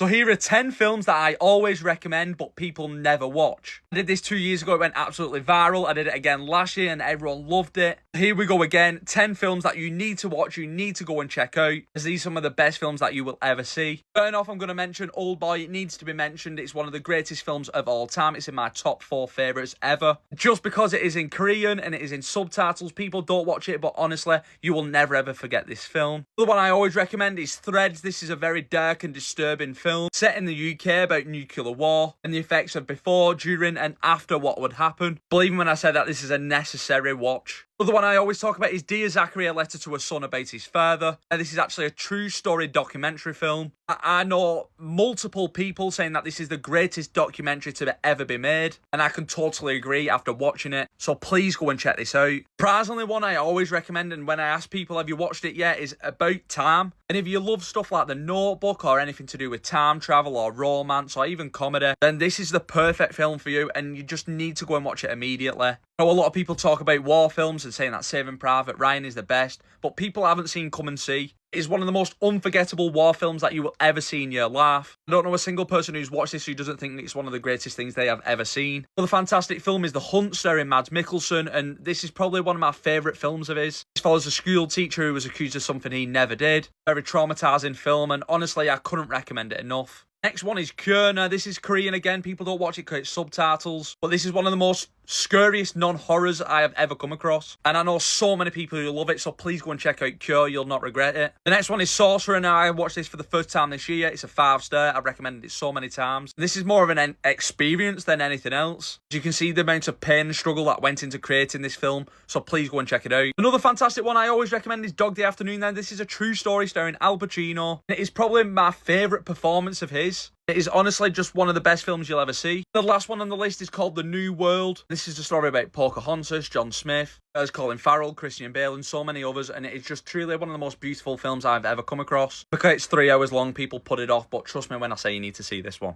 So here are 10 films that I always recommend but people never watch. I did this 2 years ago, it went absolutely viral. I did it again last year and everyone loved it. Here we go again, 10 films that you need to watch, you need to go and check out, as these are some of the best films that you will ever see. Starting off, I'm going to mention Oldboy. It needs to be mentioned. It's one of the greatest films of all time. It's in my top 4 favourites ever. Just because it is in Korean and it is in subtitles, people don't watch it, but honestly, you will never ever forget this film. The one I always recommend is Threads. This is a very dark and disturbing film set in the UK about nuclear war and the effects of before, during and after what would happen. Believe me when I say that this is a necessary watch. The one I always talk about is Dear Zachary, a letter to a son about his father. This is actually a true story documentary film. I know multiple people saying that this is the greatest documentary to ever be made, and I can totally agree after watching it. So please go and check this out. Surprisingly, one I always recommend, and when I ask people have you watched it yet, is About Time. And if you love stuff like The Notebook or anything to do with time travel or romance or even comedy, then this is the perfect film for you, and you just need to go and watch it immediately. I know a lot of people talk about war films and saying that Saving Private Ryan is the best, but people haven't seen Come and See. It is one of the most unforgettable war films that you will ever see in your life. I don't know a single person who's watched this who doesn't think it's one of the greatest things they have ever seen. Another fantastic film is The Hunt, starring Mads Mikkelsen, and this is probably one of my favourite films of his. This follows a school teacher who was accused of something he never did. Very traumatising film, and honestly, I couldn't recommend it enough. Next one is Cure. Now, this is Korean again. People don't watch it because it's subtitles, but this is one of the most scariest non-horrors I have ever come across. And I know so many people who love it, so please go and check out Cure. You'll not regret it. The next one is Sorcerer. Now, I watched this for the first time this year. It's a 5-star. I've recommended it so many times. This is more of an experience than anything else. As you can see the amount of pain and struggle that went into creating this film, so please go and check it out. Another fantastic one I always recommend is Dog Day Afternoon. Now, this is a true story starring Al Pacino. It is probably my favourite performance of his. It is honestly just one of the best films you'll ever see. The last one on the list is called The New World. This is a story about Pocahontas, John Smith, as Colin Farrell, Christian Bale, and so many others, and it is just truly one of the most beautiful films I've ever come across. Because it's 3 hours long, people put it off, but trust me when I say you need to see this one.